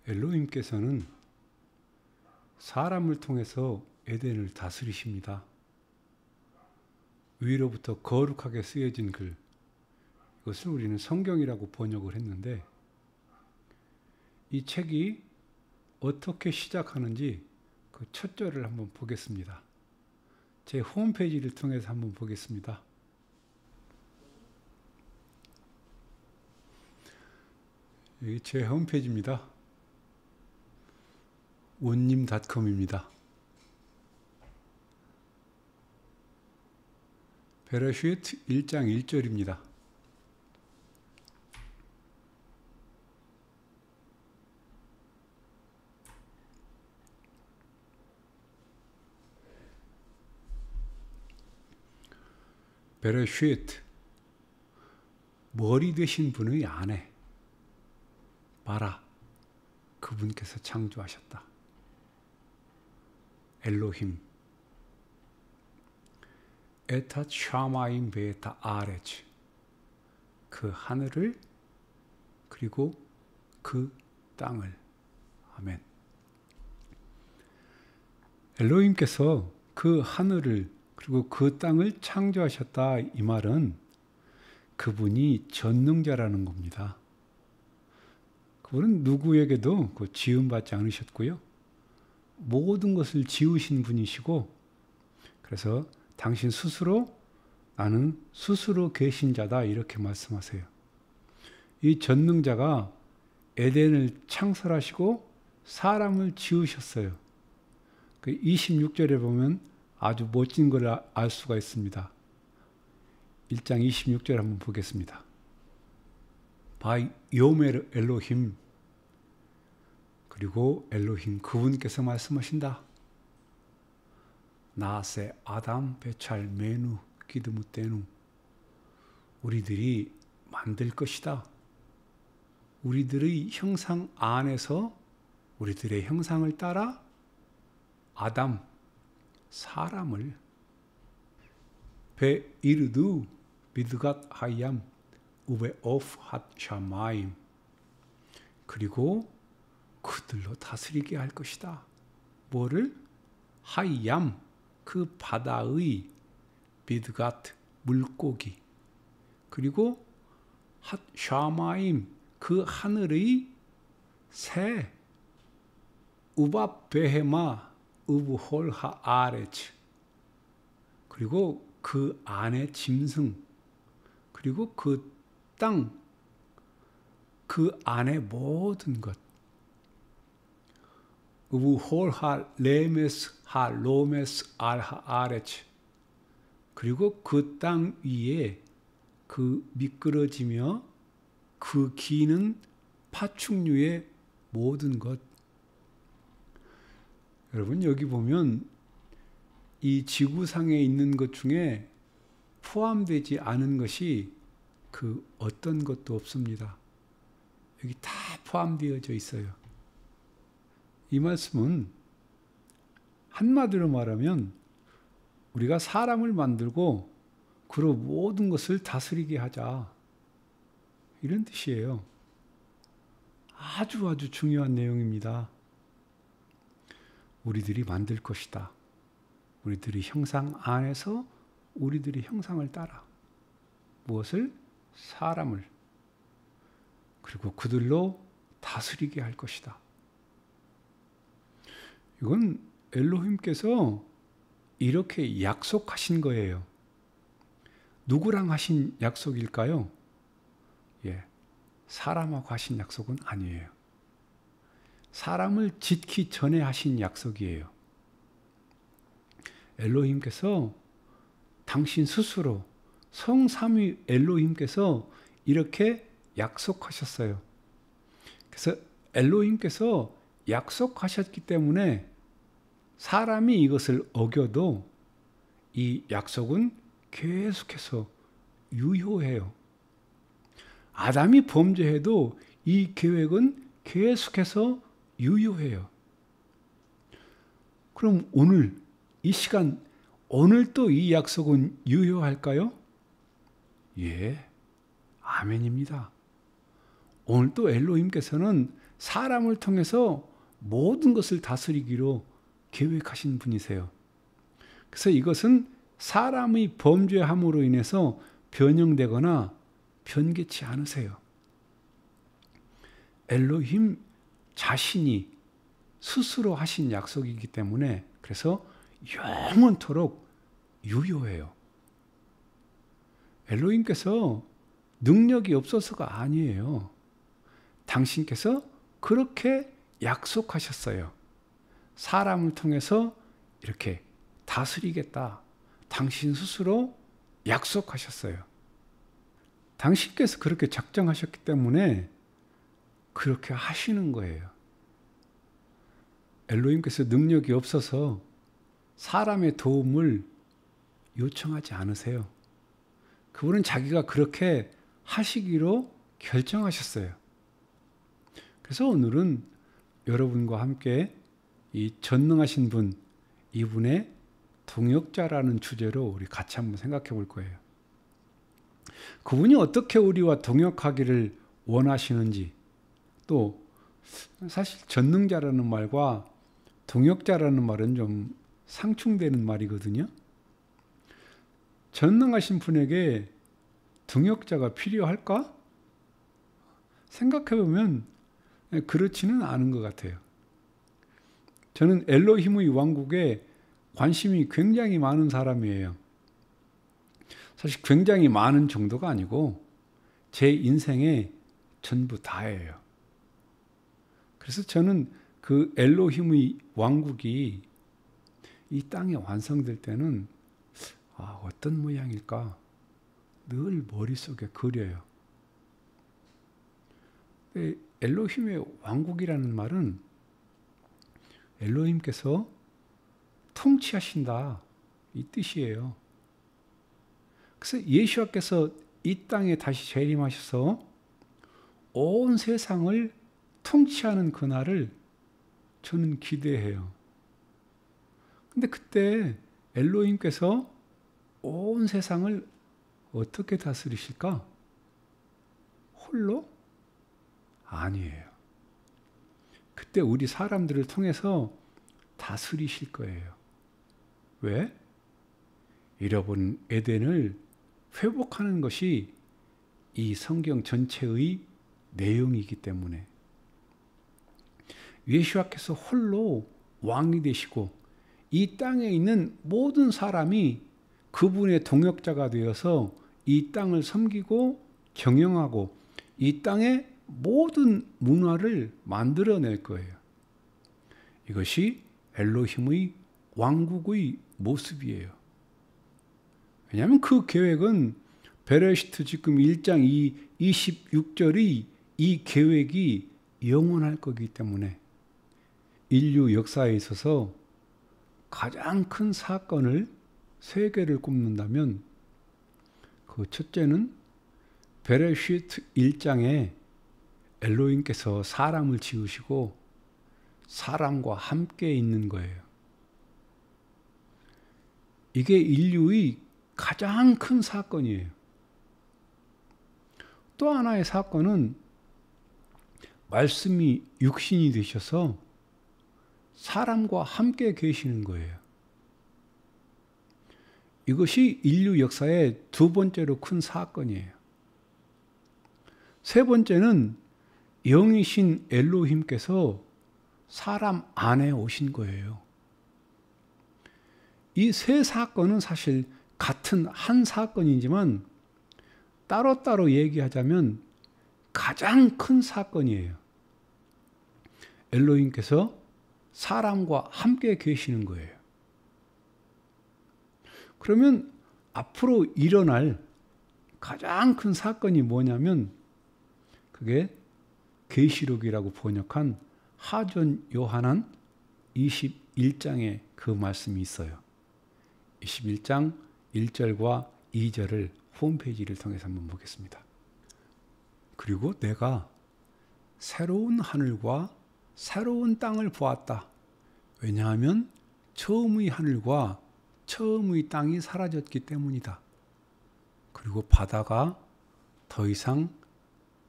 엘로힘께서는 사람을 통해서 에덴을 다스리십니다. 위로부터 거룩하게 쓰여진 글, 이것을 우리는 성경이라고 번역을 했는데, 이 책이 어떻게 시작하는지 그 첫 절을 한번 보겠습니다. 제 홈페이지를 통해서 한번 보겠습니다. 여기 제 홈페이지입니다. 원님.com입니다. 베레시트 1장 1절입니다. 베레시트, 머리 되신 분의 아내, 바라, 그분께서 창조하셨다. 엘로힘, 에탓 샤마임 베타 아레츠, 그 하늘을 그리고 그 땅을. 아멘. 엘로힘께서 그 하늘을 그리고 그 땅을 창조하셨다, 이 말은 그분이 전능자라는 겁니다. 그분은 누구에게도 지음받지 않으셨고요. 모든 것을 지으신 분이시고, 그래서 당신 스스로 나는 스스로 계신 자다, 이렇게 말씀하세요. 이 전능자가 에덴을 창설하시고 사람을 지으셨어요. 26절에 보면 아주 멋진 걸 알 수가 있습니다. 1장 26절 한번 보겠습니다. 바이 요메르 엘로힘, 그리고 엘로힘 그분께서 말씀하신다. 나세 아담 베찰 메누 기드무 때누, 우리들이 만들 것이다. 우리들의 형상 안에서 우리들의 형상을 따라 아담, 사람을 베 이르두 비드갓 하얌 우베 오프 핫 샤마임, 그리고 그들로 다스리게 할 것이다. 뭐를? 하얌, 그 바다의 비드갓, 물고기, 그리고 핫 샤마임, 그 하늘의 새, 우밥 베헤마 우브홀하 아레츠, 그리고 그 안에 짐승, 그리고 그 땅, 그 안에 모든 것. 우브홀하 레메스 하 로메스 알하 아레츠, 그리고 그 땅 위에 그 미끄러지며 그 기는 파충류의 모든 것. 여러분, 여기 보면 이 지구상에 있는 것 중에 포함되지 않은 것이 그 어떤 것도 없습니다. 여기 다 포함되어져 있어요. 이 말씀은 한마디로 말하면 우리가 사람을 만들고 그로 모든 것을 다스리게 하자, 이런 뜻이에요. 아주 중요한 내용입니다. 우리들이 만들 것이다. 우리들의 형상 안에서 우리들의 형상을 따라 무엇을? 사람을, 그리고 그들로 다스리게 할 것이다. 이건 엘로힘께서 이렇게 약속하신 거예요. 누구랑 하신 약속일까요? 사람하고 하신 약속은 아니에요. 사람을 짓기 전에 하신 약속이에요. 엘로힘께서 당신 스스로 성삼위 엘로힘께서 이렇게 약속하셨어요. 그래서 엘로힘께서 약속하셨기 때문에 사람이 이것을 어겨도 이 약속은 계속해서 유효해요. 아담이 범죄해도 이 계획은 계속해서 유효해요. 그럼 오늘 이 시간, 오늘 또 이 약속은 유효할까요? 예, 아멘입니다. 오늘 또 엘로힘께서는 사람을 통해서 모든 것을 다스리기로 계획하신 분이세요. 그래서 이것은 사람의 범죄함으로 인해서 변형되거나 변개치 않으세요. 엘로힘 자신이 스스로 하신 약속이기 때문에 그래서 영원토록 유효해요. 엘로힘께서 능력이 없어서가 아니에요. 당신께서 그렇게 약속하셨어요. 사람을 통해서 이렇게 다스리겠다. 당신 스스로 약속하셨어요. 당신께서 그렇게 작정하셨기 때문에 그렇게 하시는 거예요. 엘로힘께서 능력이 없어서 사람의 도움을 요청하지 않으세요. 그분은 자기가 그렇게 하시기로 결정하셨어요. 그래서 오늘은 여러분과 함께 이 전능하신 분, 이분의 동역자라는 주제로 우리 같이 한번 생각해 볼 거예요. 그분이 어떻게 우리와 동역하기를 원하시는지, 또 사실 전능자라는 말과 동역자라는 말은 좀 상충되는 말이거든요. 전능하신 분에게 동역자가 필요할까? 생각해 보면 그렇지는 않은 것 같아요. 저는 엘로힘의 왕국에 관심이 굉장히 많은 사람이에요. 사실 굉장히 많은 정도가 아니고 제 인생의 전부 다예요. 그래서 저는 그 엘로힘의 왕국이 이 땅에 완성될 때는 어떤 모양일까 늘 머릿속에 그려요. 엘로힘의 왕국이라는 말은 엘로힘께서 통치하신다 이 뜻이에요. 그래서 예수와께서 이 땅에 다시 재림하셔서 온 세상을 통치하는 그날을 저는 기대해요. 근데 그때 엘로힘께서 온 세상을 어떻게 다스리실까? 홀로? 아니에요. 그때 우리 사람들을 통해서 다스리실 거예요. 왜? 잃어버린 에덴을 회복하는 것이 이 성경 전체의 내용이기 때문에 예수와께서 홀로 왕이 되시고 이 땅에 있는 모든 사람이 그분의 동역자가 되어서 이 땅을 섬기고 경영하고 이 땅의 모든 문화를 만들어낼 거예요. 이것이 엘로힘의 왕국의 모습이에요. 왜냐하면 그 계획은 베레시트 지금 1장 26절의 이 계획이 영원할 거기 때문에 인류 역사에 있어서 가장 큰 사건을 세 개를 꼽는다면 그 첫째는 베레시트 1장에 엘로힘께서 사람을 지으시고 사람과 함께 있는 거예요. 이게 인류의 가장 큰 사건이에요. 또 하나의 사건은 말씀이 육신이 되셔서 사람과 함께 계시는 거예요. 이것이 인류 역사의 두 번째로 큰 사건이에요. 세 번째는 영이신 엘로힘께서 사람 안에 오신 거예요. 이 세 사건은 사실 같은 한 사건이지만 따로따로 얘기하자면 가장 큰 사건이에요. 엘로힘께서 사람과 함께 계시는 거예요. 그러면 앞으로 일어날 가장 큰 사건이 뭐냐면 그게 계시록이라고 번역한 하전 요한한 21장에 그 말씀이 있어요. 21장 1절과 2절을 홈페이지를 통해서 한번 보겠습니다. 그리고 내가 새로운 하늘과 새로운 땅을 보았다. 왜냐하면 처음의 하늘과 처음의 땅이 사라졌기 때문이다. 그리고 바다가 더 이상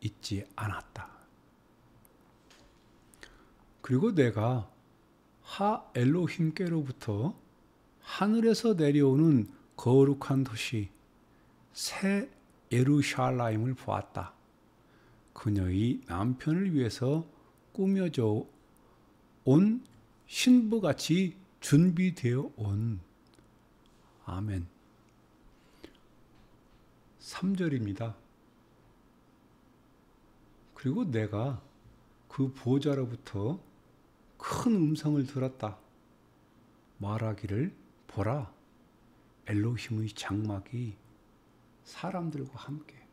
있지 않았다. 그리고 내가 하 엘로힘께로부터 하늘에서 내려오는 거룩한 도시 새 예루샬라임을 보았다. 그녀의 남편을 위해서 꾸며져 온 신부같이 준비되어 온. 아멘. 3절입니다. 그리고 내가 그 보좌로부터 큰 음성을 들었다. 말하기를 보라, 엘로힘의 장막이 사람들과 함께,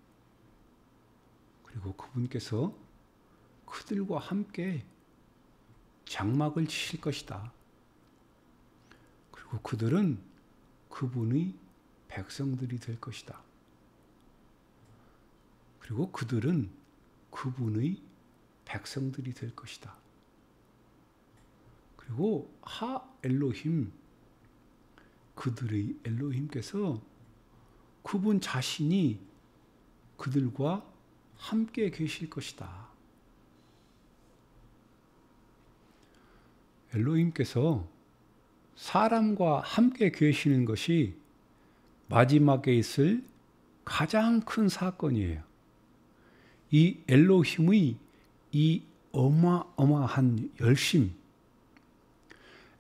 그리고 그분께서 그들과 함께 장막을 치실 것이다. 그리고 그들은 그분의 백성들이 될 것이다. 그리고 그들은 그분의 백성들이 될 것이다. 그리고 하 엘로힘, 그들의 엘로힘께서 그분 자신이 그들과 함께 계실 것이다. 엘로힘께서 사람과 함께 계시는 것이 마지막에 있을 가장 큰 사건이에요. 이 엘로힘의 이 어마어마한 열심,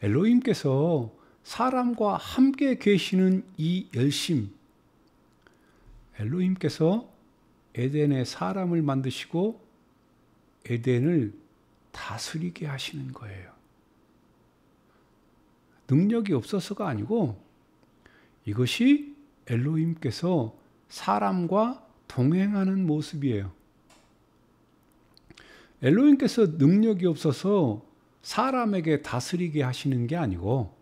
엘로힘께서 사람과 함께 계시는 이 열심, 엘로힘께서 에덴에 사람을 만드시고 에덴을 다스리게 하시는 거예요. 능력이 없어서가 아니고 이것이 엘로힘께서 사람과 동행하는 모습이에요. 엘로힘께서 능력이 없어서 사람에게 다스리게 하시는 게 아니고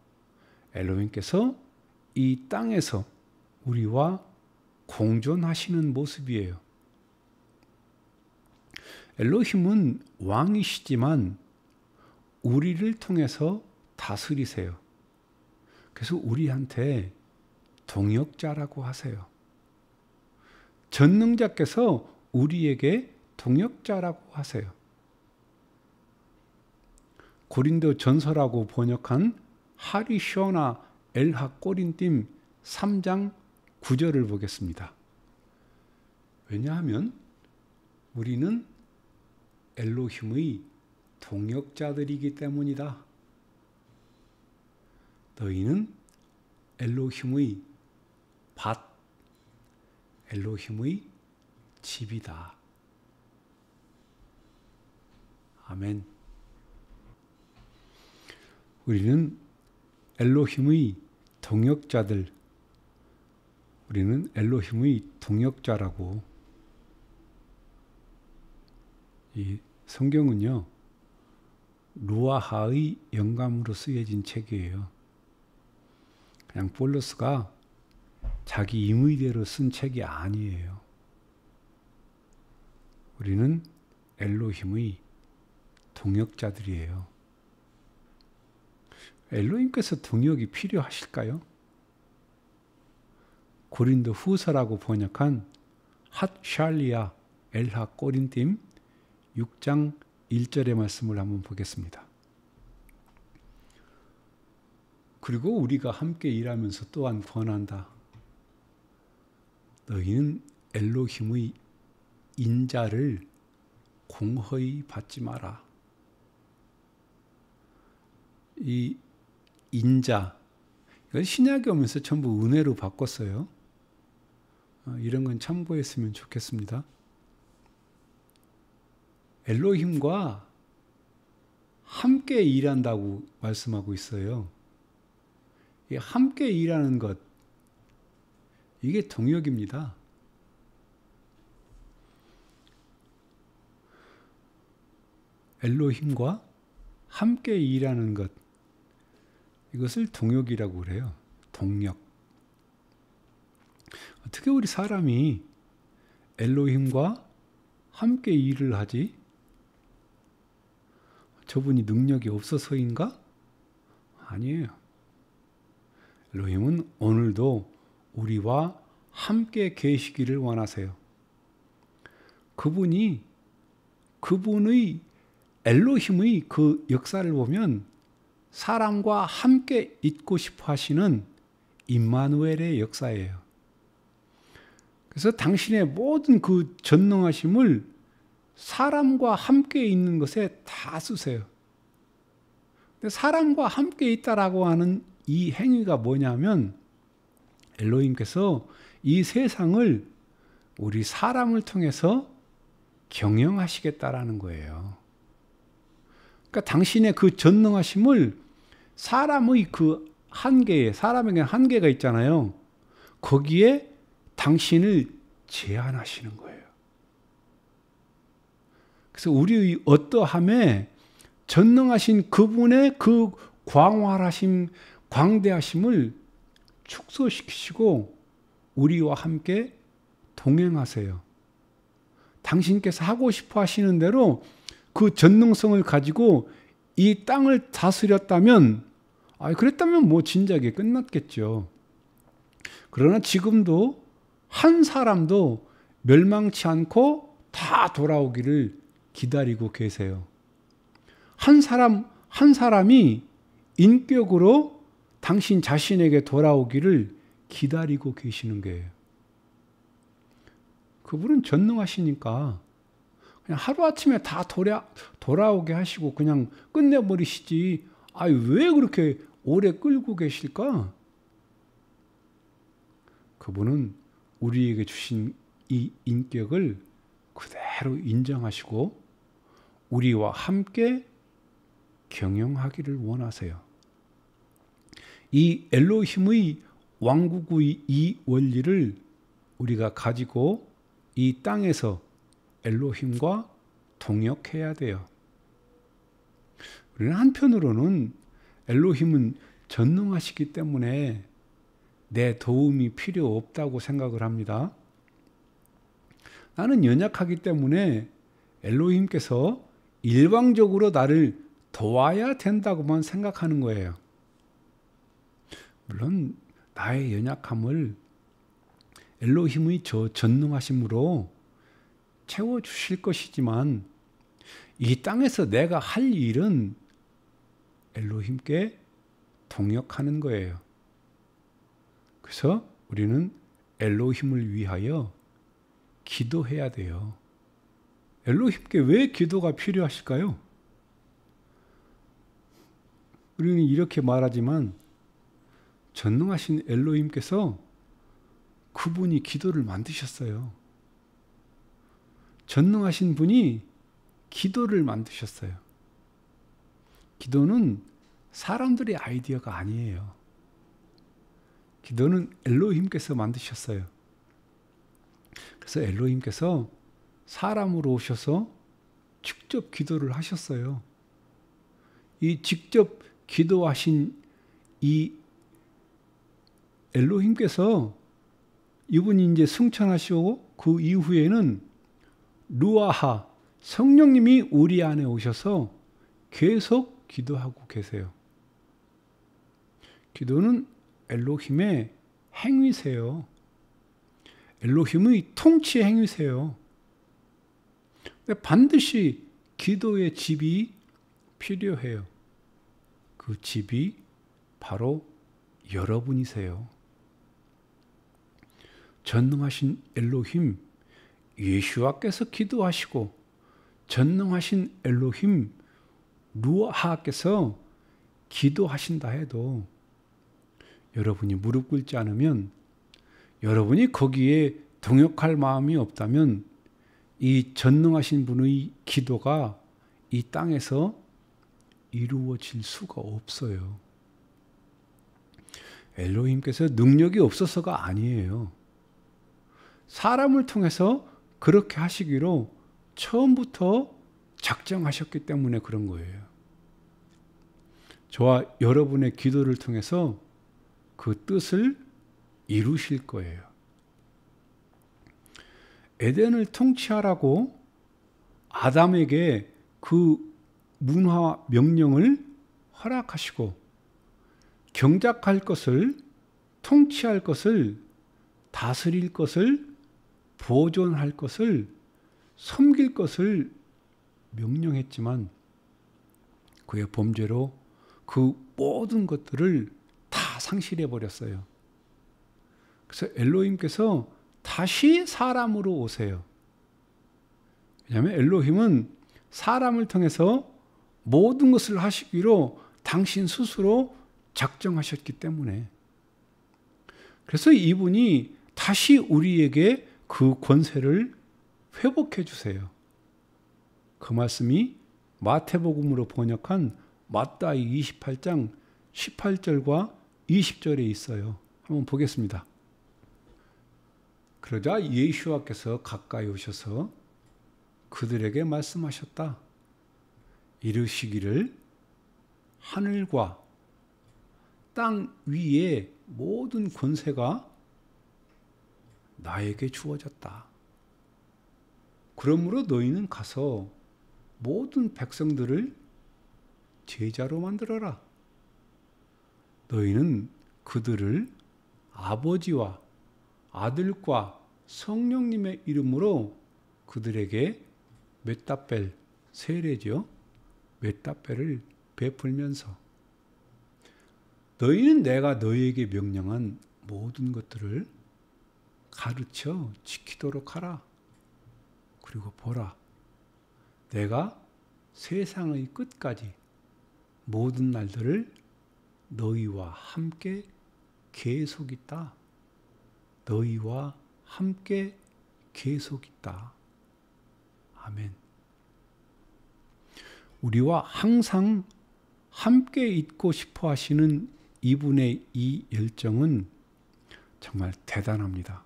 엘로힘께서 이 땅에서 우리와 공존하시는 모습이에요. 엘로힘은 왕이시지만 우리를 통해서 다스리세요. 그래서 우리한테 동역자라고 하세요. 전능자께서 우리에게 동역자라고 하세요. 고린도 전서라고 번역한 하리쇼나 엘하 꼬린팀 3장 9절을 보겠습니다. 왜냐하면 우리는 엘로힘의 동역자들이기 때문이다. 너희는 엘로힘의 밭, 엘로힘의 집이다. 아멘. 우리는 엘로힘의 동역자들, 우리는 엘로힘의 동역자라고. 이 성경은요, 루아하의 영감으로 쓰여진 책이에요. 그냥 볼로스가 자기 임의대로 쓴 책이 아니에요. 우리는 엘로힘의 동역자들이에요. 엘로힘께서 동역이 필요하실까요? 고린도 후서라고 번역한 핫샬리아 엘하 꼬린팀 6장 1절의 말씀을 한번 보겠습니다. 그리고 우리가 함께 일하면서 또한 권한다. 너희는 엘로힘의 인자를 공허히 받지 마라. 이 인자, 이건 신약에 오면서 전부 은혜로 바꿨어요. 이런 건 참고했으면 좋겠습니다. 엘로힘과 함께 일한다고 말씀하고 있어요. 이 함께 일하는 것, 이게 동역입니다. 엘로힘과 함께 일하는 것, 이것을 동역이라고 그래요. 동역. 어떻게 우리 사람이 엘로힘과 함께 일을 하지? 저분이 능력이 없어서인가? 아니에요. 엘로힘은 오늘도 우리와 함께 계시기를 원하세요. 그분이 그분의 엘로힘의 그 역사를 보면 사람과 함께 있고 싶어 하시는 임마누엘의 역사예요. 그래서 당신의 모든 그 전능하심을 사람과 함께 있는 것에 다 쓰세요. 근데 사람과 함께 있다라고 하는 이 행위가 뭐냐면 엘로힘께서 이 세상을 우리 사람을 통해서 경영하시겠다라는 거예요. 그러니까 당신의 그 전능하심을 사람의 그 한계에, 사람에게 한계가 있잖아요. 거기에 당신을 제한하시는 거예요. 그래서 우리의 어떠함에 전능하신 그분의 그 광활하심, 광대하심을 축소시키시고 우리와 함께 동행하세요. 당신께서 하고 싶어 하시는 대로 그 전능성을 가지고 이 땅을 다스렸다면, 그랬다면 뭐 진작에 끝났겠죠. 그러나 지금도 한 사람도 멸망치 않고 다 돌아오기를 기다리고 계세요. 한 사람이 인격으로 당신 자신에게 돌아오기를 기다리고 계시는 거예요. 그분은 전능하시니까 그냥 하루아침에 다 돌아오게 하시고 그냥 끝내버리시지. 왜 그렇게 오래 끌고 계실까? 그분은 우리에게 주신 이 인격을 그대로 인정하시고 우리와 함께 경영하기를 원하세요. 이 엘로힘의 왕국의 이 원리를 우리가 가지고 이 땅에서 엘로힘과 동역해야 돼요. 우리는 한편으로는 엘로힘은 전능하시기 때문에 내 도움이 필요 없다고 생각을 합니다. 나는 연약하기 때문에 엘로힘께서 일방적으로 나를 도와야 된다고만 생각하는 거예요. 물론 나의 연약함을 엘로힘의 저 전능하심으로 채워주실 것이지만 이 땅에서 내가 할 일은 엘로힘께 동역하는 거예요. 그래서 우리는 엘로힘을 위하여 기도해야 돼요. 엘로힘께 왜 기도가 필요하실까요? 우리는 이렇게 말하지만 전능하신 엘로힘께서 그분이 기도를 만드셨어요. 전능하신 분이 기도를 만드셨어요. 기도는 사람들의 아이디어가 아니에요. 기도는 엘로힘께서 만드셨어요. 그래서 엘로힘께서 사람으로 오셔서 직접 기도를 하셨어요. 이 직접 기도하신 이 엘로힘께서 이분이 이제 승천하시고 그 이후에는 루아하 성령님이 우리 안에 오셔서 계속 기도하고 계세요. 기도는 엘로힘의 행위세요. 엘로힘의 통치 행위세요. 반드시 기도의 집이 필요해요. 그 집이 바로 여러분이세요. 전능하신 엘로힘 예수와께서 기도하시고 전능하신 엘로힘 루아하께서 기도하신다 해도 여러분이 무릎 꿇지 않으면, 여러분이 거기에 동역할 마음이 없다면 이 전능하신 분의 기도가 이 땅에서 이루어질 수가 없어요. 엘로힘께서 능력이 없어서가 아니에요. 사람을 통해서 그렇게 하시기로 처음부터 작정하셨기 때문에 그런 거예요. 저와 여러분의 기도를 통해서 그 뜻을 이루실 거예요. 에덴을 통치하라고 아담에게 그 문화 명령을 허락하시고 경작할 것을, 통치할 것을, 다스릴 것을, 보존할 것을, 섬길 것을 명령했지만 그의 범죄로 그 모든 것들을 다 상실해 버렸어요. 그래서 엘로힘께서 다시 사람으로 오세요. 왜냐하면 엘로힘은 사람을 통해서 모든 것을 하시기로 당신 스스로 작정하셨기 때문에. 그래서 이분이 다시 우리에게 그 권세를 회복해 주세요. 그 말씀이 마태복음으로 번역한 마따이 28장 18절과 20절에 있어요. 한번 보겠습니다. 그러자 예수와께서 가까이 오셔서 그들에게 말씀하셨다. 이르시기를 하늘과 땅 위에 모든 권세가 나에게 주어졌다. 그러므로 너희는 가서 모든 백성들을 제자로 만들어라. 너희는 그들을 아버지와 아들과 성령님의 이름으로 그들에게 메타벨, 세례죠. 메타벨을 베풀면서 너희는 내가 너희에게 명령한 모든 것들을 가르쳐 지키도록 하라. 그리고 보라, 내가 세상의 끝까지 모든 날들을 너희와 함께 계속 있다. 너희와 함께 계속 있다. 아멘. 우리와 항상 함께 있고 싶어 하시는 이분의 이 열정은 정말 대단합니다.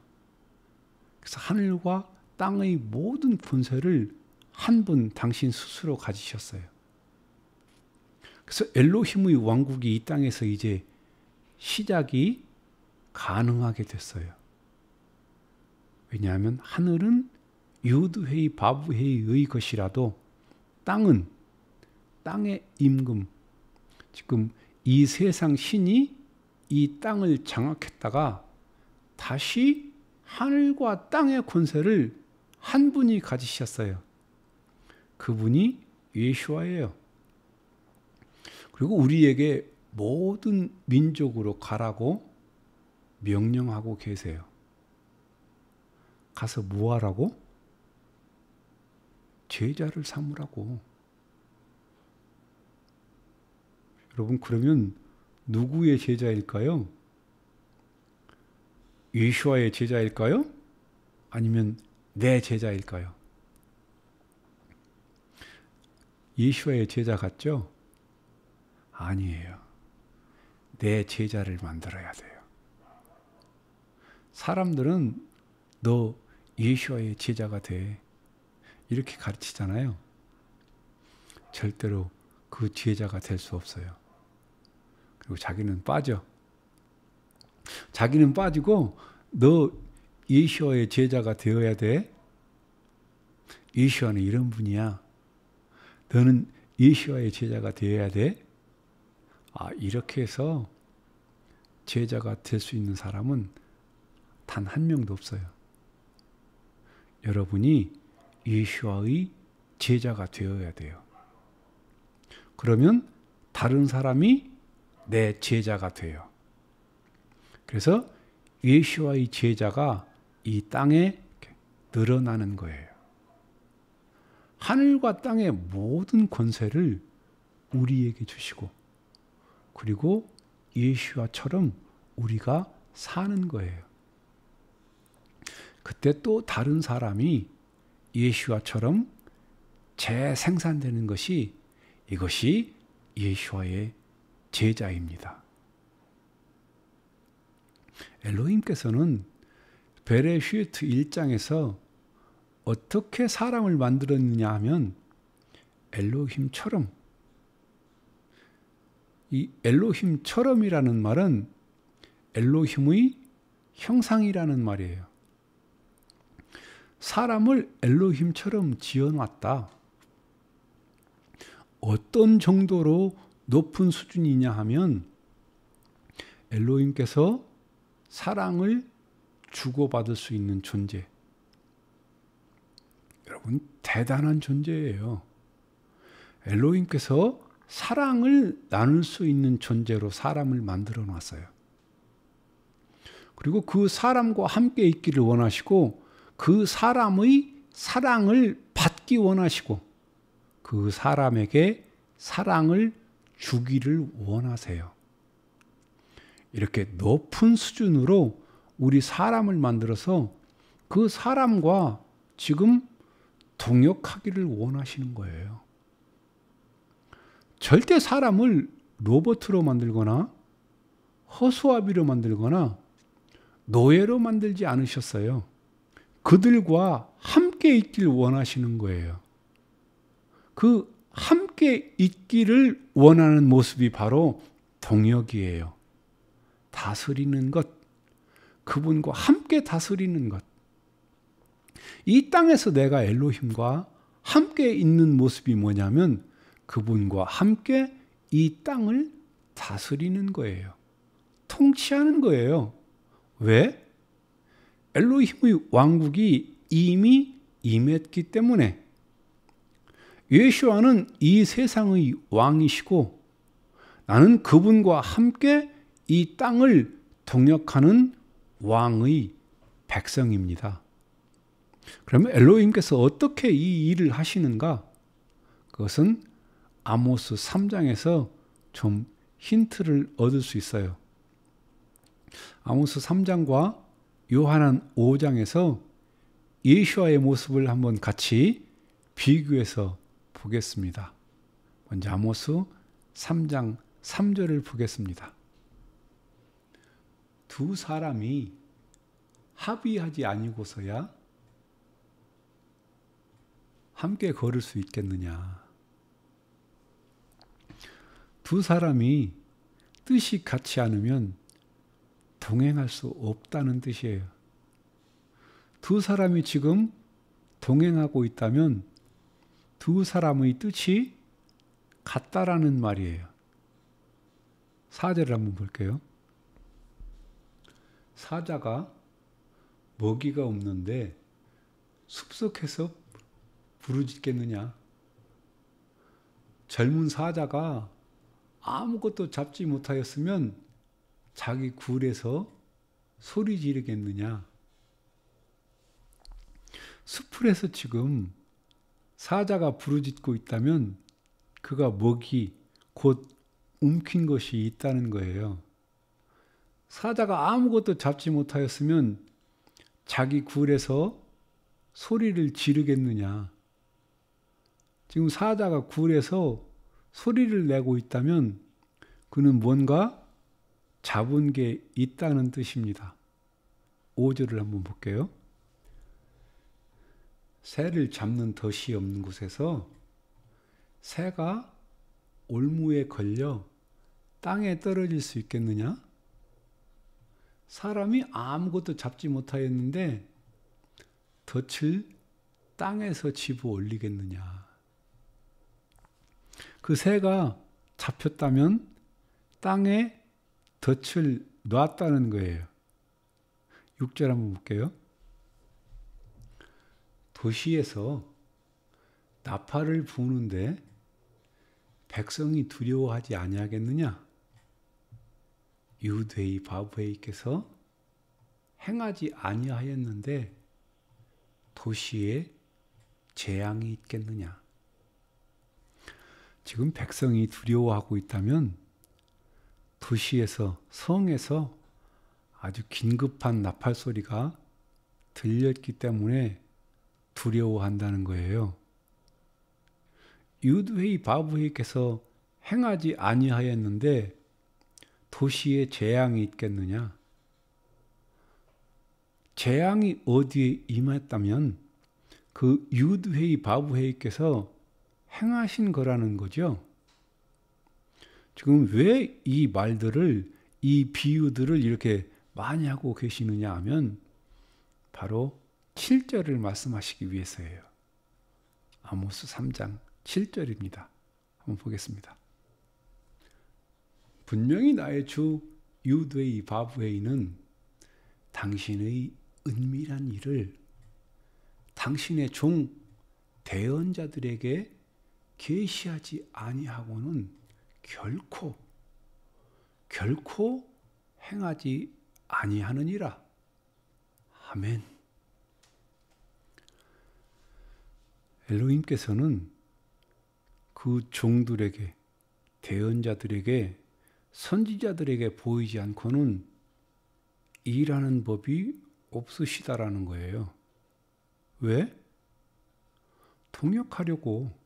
그래서 하늘과 땅의 모든 권세를 한 분 당신 스스로 가지셨어요. 그래서 엘로힘의 왕국이 이 땅에서 이제 시작이 가능하게 됐어요. 왜냐하면 하늘은 유드회의 바브회의 것이라도 땅은 땅의 임금, 지금 이 세상 신이 이 땅을 장악했다가 다시 하늘과 땅의 권세를 한 분이 가지셨어요. 그분이 예수와예요. 그리고 우리에게 모든 민족으로 가라고 명령하고 계세요. 가서 뭐 하라고? 제자를 삼으라고. 여러분, 그러면 누구의 제자일까요? 예수와의 제자일까요? 아니면 내 제자일까요? 예수와의 제자 같죠? 아니에요. 내 제자를 만들어야 돼요. 사람들은 너 예수와의 제자가 돼. 이렇게 가르치잖아요. 절대로 그 제자가 될 수 없어요. 그리고 자기는 빠져. 자기는 빠지고 너 예수와의 제자가 되어야 돼. 예수와는 이런 분이야. 너는 예수와의 제자가 되어야 돼. 이렇게 해서 제자가 될 수 있는 사람은 단 한 명도 없어요. 여러분이 예수와의 제자가 되어야 돼요. 그러면 다른 사람이 내 제자가 돼요. 그래서 예수와의 제자가 이 땅에 늘어나는 거예요. 하늘과 땅의 모든 권세를 우리에게 주시고, 그리고 예수와처럼 우리가 사는 거예요. 그때 또 다른 사람이 예수와처럼 재생산되는 것이, 이것이 예수와의 제자입니다. 엘로힘께서는 베레시트 1장에서 어떻게 사람을 만들었느냐 하면 엘로힘처럼, 이 엘로힘처럼이라는 말은 엘로힘의 형상이라는 말이에요. 사람을 엘로힘처럼 지어놨다. 어떤 정도로 높은 수준이냐 하면 엘로힘께서 사랑을 주고받을 수 있는 존재. 여러분, 대단한 존재예요. 엘로힘께서 사랑을 나눌 수 있는 존재로 사람을 만들어 놨어요. 그리고 그 사람과 함께 있기를 원하시고 그 사람의 사랑을 받기 원하시고 그 사람에게 사랑을 주기를 원하세요. 이렇게 높은 수준으로 우리 사람을 만들어서 그 사람과 지금 동역하기를 원하시는 거예요. 절대 사람을 로봇으로 만들거나 허수아비로 만들거나 노예로 만들지 않으셨어요. 그들과 함께 있길 원하시는 거예요. 그 함께 있기를 원하는 모습이 바로 동역이에요. 다스리는 것, 그분과 함께 다스리는 것. 이 땅에서 내가 엘로힘과 함께 있는 모습이 뭐냐면 그분과 함께 이 땅을 다스리는 거예요. 통치하는 거예요. 왜? 엘로힘의 왕국이 이미 임했기 때문에. 예수와는 이 세상의 왕이시고 나는 그분과 함께 이 땅을 동역하는 왕의 백성입니다. 그러면 엘로힘께서 어떻게 이 일을 하시는가? 그것은 아모스 3장에서 좀 힌트를 얻을 수 있어요. 아모스 3장과 요한한 5장에서 예수와의 모습을 한번 같이 비교해서 보겠습니다. 먼저 아모스 3장 3절을 보겠습니다. 두 사람이 합의하지 아니고서야 함께 걸을 수 있겠느냐. 두 사람이 뜻이 같지 않으면 동행할 수 없다는 뜻이에요. 두 사람이 지금 동행하고 있다면 두 사람의 뜻이 같다라는 말이에요. 4절을 한번 볼게요. 사자가 먹이가 없는데 숲속에서 부르짖겠느냐. 젊은 사자가 아무것도 잡지 못하였으면 자기 굴에서 소리 지르겠느냐. 숲풀에서 지금 사자가 부르짖고 있다면 그가 먹이 곧 움킨 것이 있다는 거예요. 사자가 아무것도 잡지 못하였으면 자기 굴에서 소리를 지르겠느냐. 지금 사자가 굴에서 소리를 내고 있다면 그는 뭔가 잡은 게 있다는 뜻입니다. 5절을 한번 볼게요. 새를 잡는 덫이 없는 곳에서 새가 올무에 걸려 땅에 떨어질 수 있겠느냐? 사람이 아무것도 잡지 못하였는데 덫을 땅에서 집어 올리겠느냐? 그 새가 잡혔다면 땅에 덫을 놨다는 거예요. 6절 한번 볼게요. 도시에서 나팔을 부는데 백성이 두려워하지 아니하겠느냐? 유대의 바브에이께서 행하지 아니하였는데 도시에 재앙이 있겠느냐? 지금 백성이 두려워하고 있다면 도시에서 성에서 아주 긴급한 나팔 소리가 들렸기 때문에 두려워한다는 거예요. 유대의 바브에이께서 행하지 아니하였는데 도시에 재앙이 있겠느냐? 재앙이 어디에 임했다면 그 유대의 바브에이께서 행하신 거라는 거죠. 지금 왜 이 말들을, 이 비유들을 이렇게 많이 하고 계시느냐 하면 바로 7절을 말씀하시기 위해서예요. 아모스 3장 7절입니다. 한번 보겠습니다. 분명히 나의 주 유대의 바브에이는 당신의 은밀한 일을 당신의 종 대언자들에게 계시하지 아니하고는 결코 행하지 아니하느니라. 아멘. 엘로힘께서는 그 종들에게, 대언자들에게, 선지자들에게 보이지 않고는 일하는 법이 없으시다라는 거예요. 왜? 통역하려고.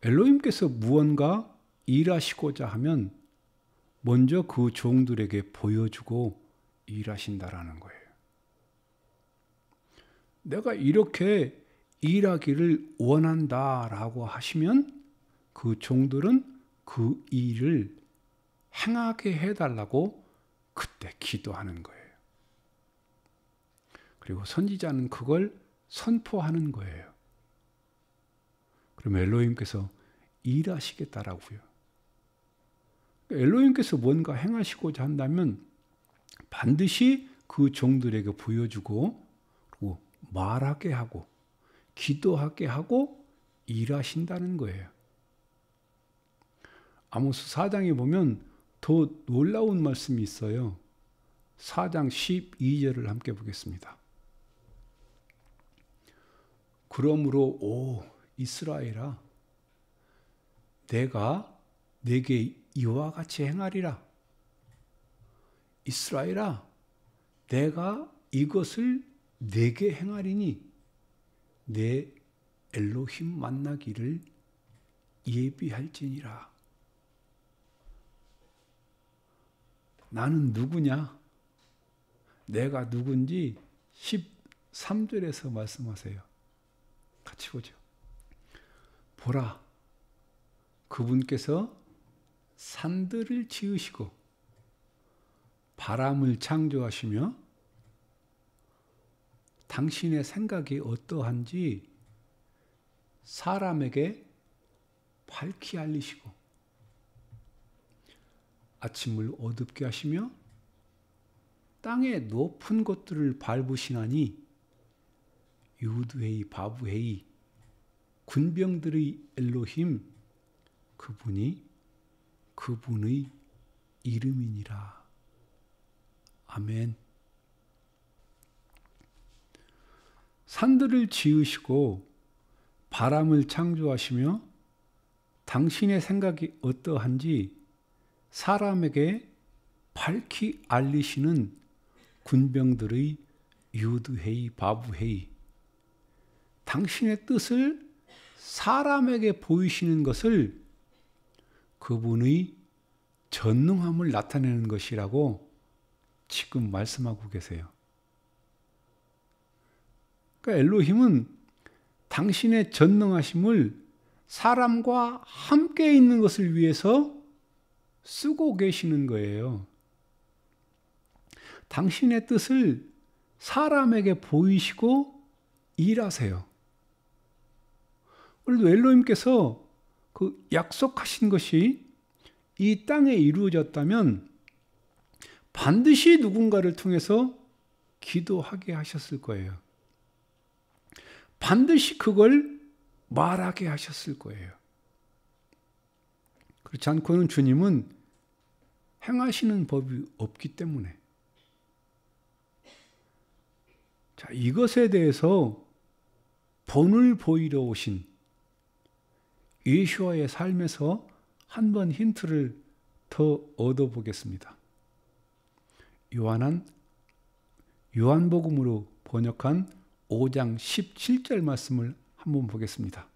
엘로힘께서 무언가 일하시고자 하면 먼저 그 종들에게 보여주고 일하신다라는 거예요. 내가 이렇게 일하기를 원한다라고 하시면 그 종들은 그 일을 행하게 해달라고 그때 기도하는 거예요. 그리고 선지자는 그걸 선포하는 거예요. 그럼 엘로힘께서 일하시겠다라고요. 엘로힘께서 뭔가 행하시고자 한다면 반드시 그 종들에게 보여주고 그리고 말하게 하고 기도하게 하고 일하신다는 거예요. 아모스 4장에 보면 더 놀라운 말씀이 있어요. 4장 12절을 함께 보겠습니다. 그러므로 오 이스라엘아 내가 네게 이와 같이 행하리라. 이스라엘아 내가 이것을 네게 행하리니 내 엘로힘 만나기를 예비할지니라. 나는 누구냐? 내가 누군지 13절에서 말씀하세요. 같이 보죠. 보라, 그분께서 산들을 지으시고 바람을 창조하시며 당신의 생각이 어떠한지 사람에게 밝히 알리시고 아침을 어둡게 하시며 땅의 높은 곳들을 밟으시나니 유드헤이 바브헤이 군병들의 엘로힘 그분의 이름이니라. 아멘. 산들을 지으시고 바람을 창조하시며 당신의 생각이 어떠한지 사람에게 밝히 알리시는 군병들의 유드헤이 바브헤이 당신의 뜻을 사람에게 보이시는 것을 그분의 전능함을 나타내는 것이라고 지금 말씀하고 계세요. 그러니까 엘로힘은 당신의 전능하심을 사람과 함께 있는 것을 위해서 쓰고 계시는 거예요. 당신의 뜻을 사람에게 보이시고 일하세요. 오늘도 엘로힘께서 그 약속하신 것이 이 땅에 이루어졌다면 반드시 누군가를 통해서 기도하게 하셨을 거예요. 반드시 그걸 말하게 하셨을 거예요. 그렇지 않고는 주님은 행하시는 법이 없기 때문에. 자, 이것에 대해서 본을 보이러 오신 예수와의 삶에서 한번 힌트를 더 얻어보겠습니다. 요한복음으로 번역한 5장 17절 말씀을 한번 보겠습니다.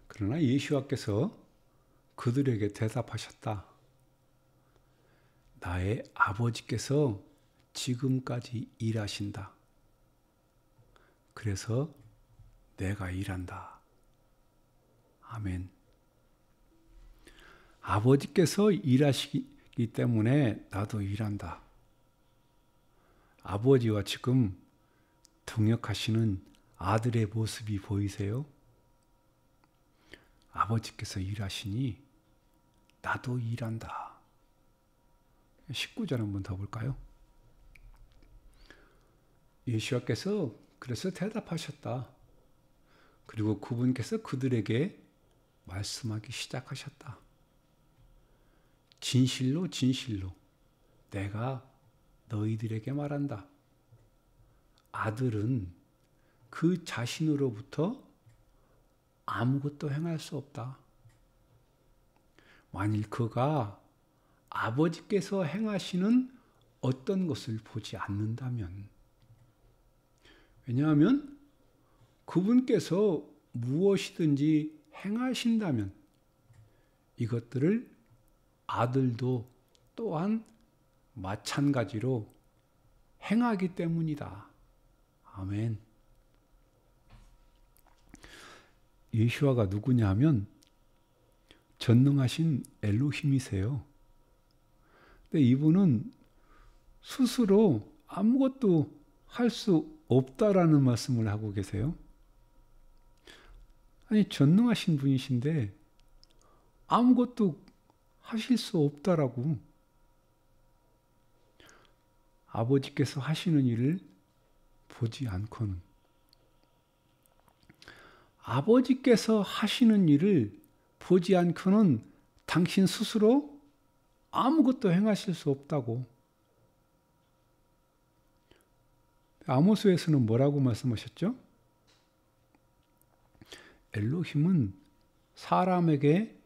그러나 예수와께서 그들에게 대답하셨다. 나의 아버지께서 지금까지 일하신다. 그래서 내가 일한다. 아멘. 아버지께서 일하시기 때문에 나도 일한다. 아버지와 지금 동역하시는 아들의 모습이 보이세요? 아버지께서 일하시니 나도 일한다. 19절 한번 더 볼까요? 예수와께서 그래서 대답하셨다. 그리고 그분께서 그들에게 말씀하기 시작하셨다. 진실로 진실로 내가 너희들에게 말한다. 아들은 그 자신으로부터 아무것도 행할 수 없다. 만일 그가 아버지께서 행하시는 어떤 것을 보지 않는다면, 왜냐하면 그분께서 무엇이든지 행하신다면 이것들을 아들도 또한 마찬가지로 행하기 때문이다. 아멘. 예수아가 누구냐 하면 전능하신 엘로힘이세요. 근데 이분은 스스로 아무것도 할 수 없다라는 말씀을 하고 계세요. 아니, 전능하신 분이신데 아무것도 하실 수 없다라고. 아버지께서 하시는 일을 보지 않고는, 아버지께서 하시는 일을 보지 않고는 당신 스스로 아무것도 행하실 수 없다고. 아모스에서는 뭐라고 말씀하셨죠? 엘로힘은 사람에게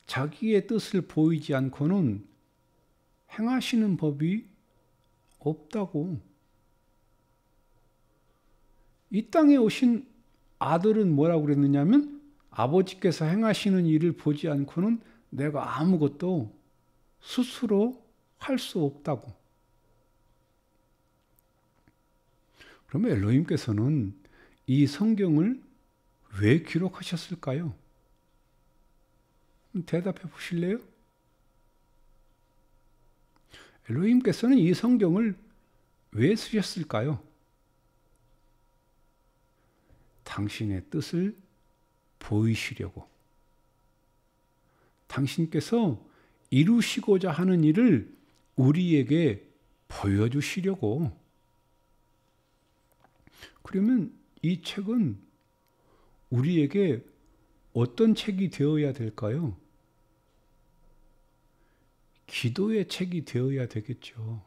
자기의 뜻을 보이지 않고는 행하시는 법이 없다고. 이 땅에 오신 아들은 뭐라고 그랬느냐면 아버지께서 행하시는 일을 보지 않고는 내가 아무것도 스스로 할 수 없다고. 그러면 엘로힘께서는 이 성경을 왜 기록하셨을까요? 대답해 보실래요? 엘로힘께서는 이 성경을 왜 쓰셨을까요? 당신의 뜻을 보이시려고. 당신께서 이루시고자 하는 일을 우리에게 보여주시려고. 그러면 이 책은 우리에게 어떤 책이 되어야 될까요? 기도의 책이 되어야 되겠죠.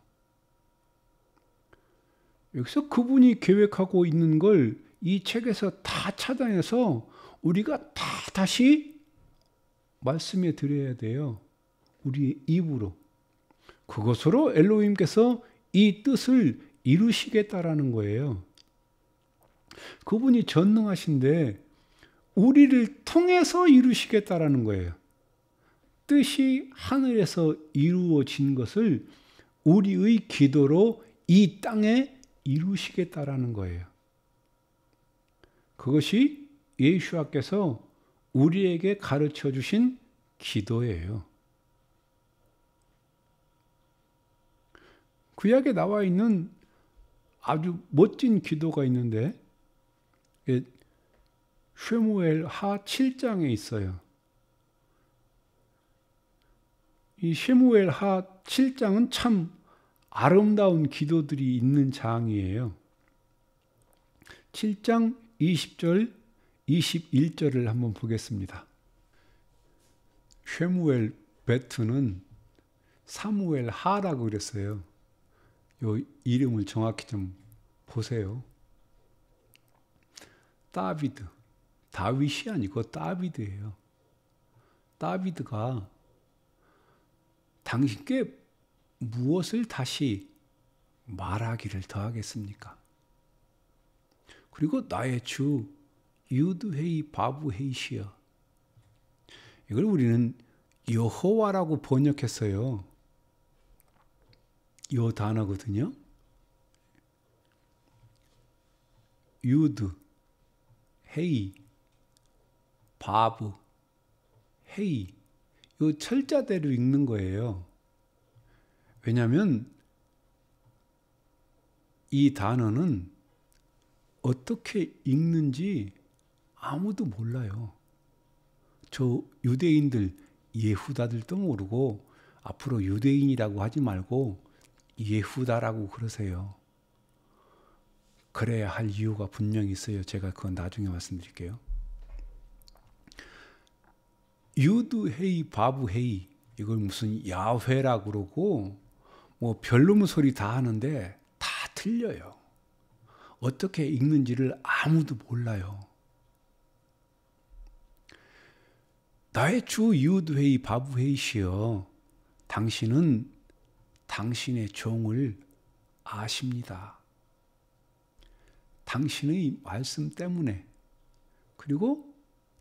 여기서 그분이 계획하고 있는 걸 이 책에서 다 찾아내서 우리가 다 다시 말씀해 드려야 돼요. 우리 입으로. 그것으로 엘로힘께서 이 뜻을 이루시겠다라는 거예요. 그분이 전능하신데 우리를 통해서 이루시겠다라는 거예요. 뜻이 하늘에서 이루어진 것을 우리의 기도로 이 땅에 이루시겠다라는 거예요. 그것이 예수와께서 우리에게 가르쳐 주신 기도예요. 구약에 나와 있는 아주 멋진 기도가 있는데 쉐무엘 하 7장에 있어요. 이 쉐무엘 하 7장은 참 아름다운 기도들이 있는 장이에요. 7장 20절, 21절을 한번 보겠습니다. 쉐무엘 베트는 사무엘 하라고 그랬어요. 요 이름을 정확히 좀 보세요. 다비드, 다윗이 아니고 다비드예요. 다비드가 당신께 무엇을 다시 말하기를 더하겠습니까? 그리고 나의 주 유드헤이 바브헤이시여. 이걸 우리는 여호와라고 번역했어요. 이 단어거든요. 유드, 헤이, 바브, 헤이. 이 철자대로 읽는 거예요. 왜냐하면 이 단어는 어떻게 읽는지 아무도 몰라요. 저 유대인들, 예후다들도 모르고 앞으로 유대인이라고 하지 말고 예후다라고 그러세요. 그래야 할 이유가 분명히 있어요. 제가 그건 나중에 말씀드릴게요. 유드헤이 바브헤이 이걸 무슨 야훼라고 그러고 뭐 별놈의 소리 다 하는데 다 틀려요. 어떻게 읽는지를 아무도 몰라요. 나의 주 유드헤이 바브헤이시여, 당신은 당신의 종을 아십니다. 당신의 말씀 때문에, 그리고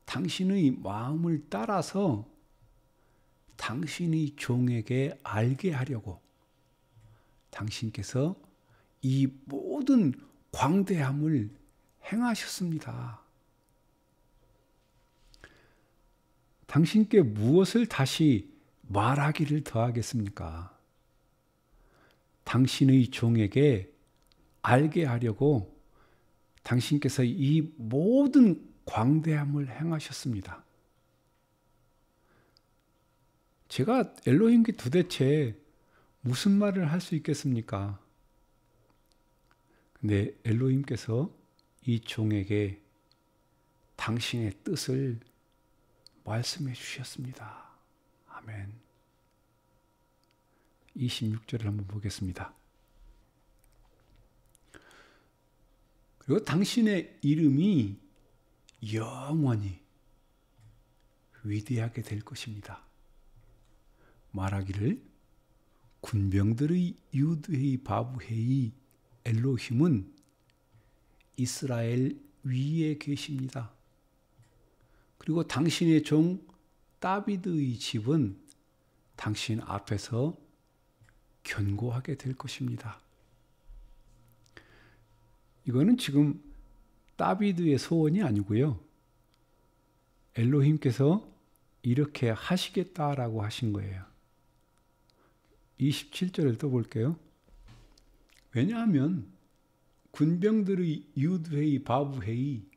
당신의 마음을 따라서 당신의 종에게 알게 하려고 당신께서 이 모든 광대함을 행하셨습니다. 당신께 무엇을 다시 말하기를 더하겠습니까? 당신의 종에게 알게 하려고 당신께서 이 모든 광대함을 행하셨습니다. 제가 엘로힘께 도대체 무슨 말을 할 수 있겠습니까? 근데 엘로힘께서 이 종에게 당신의 뜻을 말씀해 주셨습니다. 아멘. 26절을 한번 보겠습니다. 그리고 당신의 이름이 영원히 위대하게 될 것입니다. 말하기를 군병들의 유드헤이 바브헤이 엘로힘은 이스라엘 위에 계십니다. 그리고 당신의 종 다비드의 집은 당신 앞에서 견고하게 될 것입니다. 이거는 지금 다비드의 소원이 아니고요. 엘로힘께서 이렇게 하시겠다라고 하신 거예요. 27절을 또 볼게요. 왜냐하면 군병들의 유드헤이 바브헤이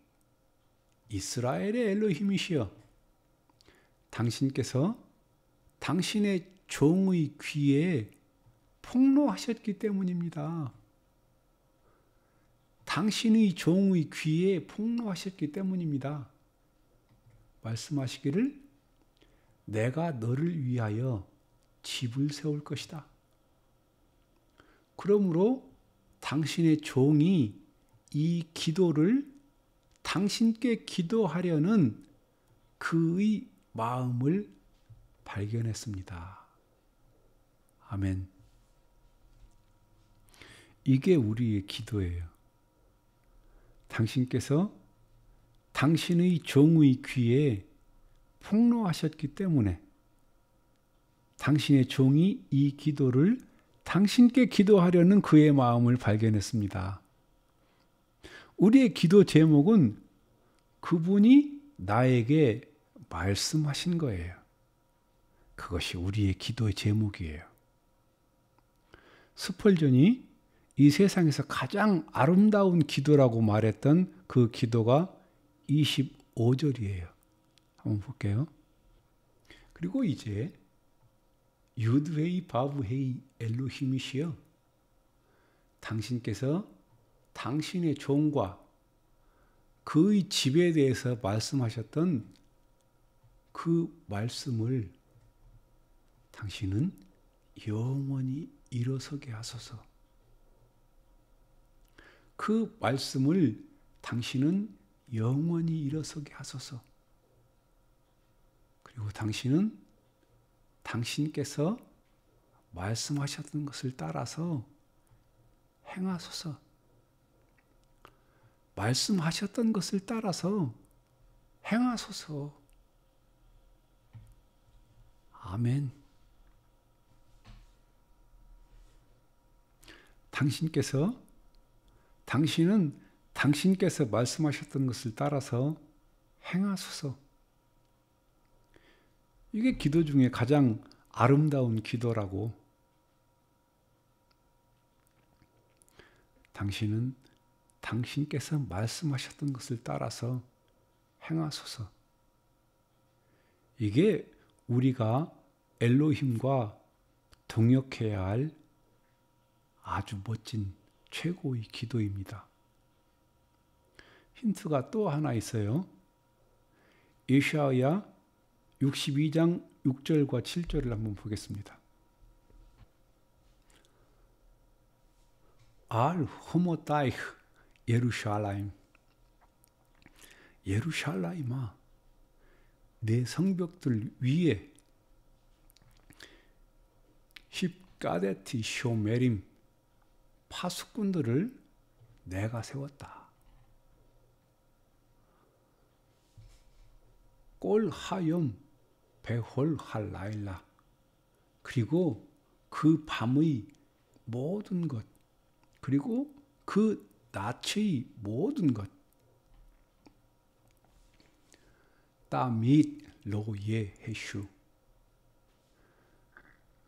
이스라엘의 엘로힘이시여, 당신께서 당신의 종의 귀에 폭로하셨기 때문입니다. 당신의 종의 귀에 폭로하셨기 때문입니다. 말씀하시기를 내가 너를 위하여 집을 세울 것이다. 그러므로 당신의 종이 이 기도를 당신께 기도하려는 그의 마음을 발견했습니다. 아멘. 이게 우리의 기도예요. 당신께서 당신의 종의 귀에 폭로하셨기 때문에 당신의 종이 이 기도를 당신께 기도하려는 그의 마음을 발견했습니다. 우리의 기도 제목은 그분이 나에게 말씀하신 거예요. 그것이 우리의 기도의 제목이에요. 스펄전이 이 세상에서 가장 아름다운 기도라고 말했던 그 기도가 25절이에요. 한번 볼게요. 그리고 이제 유드헤이 바브헤이 엘로힘이시여, 당신께서 당신의 종과 그의 집에 대해서 말씀하셨던 그 말씀을 당신은 영원히 일어서게 하소서. 그 말씀을 당신은 영원히 일어서게 하소서. 그리고 당신은 당신께서 말씀하셨던 것을 따라서 행하소서. 말씀하셨던 것을 따라서 행하소서. 아멘. 당신은 당신께서 말씀하셨던 것을 따라서 행하소서. 이게 기도 중에 가장 아름다운 기도라고. 당신은 당신께서 말씀하셨던 것을 따라서 행하소서. 이게 우리가 엘로힘과 동역해야 할 아주 멋진 최고의 기도입니다. 힌트가 또 하나 있어요. 이사야 62장 6절과 7절을 한번 보겠습니다. 알 호모타이흐 예루샬라임, 예루샬라임아, 내 성벽들 위에 십가데티 쇼메림, 파수꾼들을 내가 세웠다. 꼴 하염 베홀 할라일라, 그리고 그 밤의 모든 것, 그리고 그 낮의 모든 것, 따밋 로예 헤슈,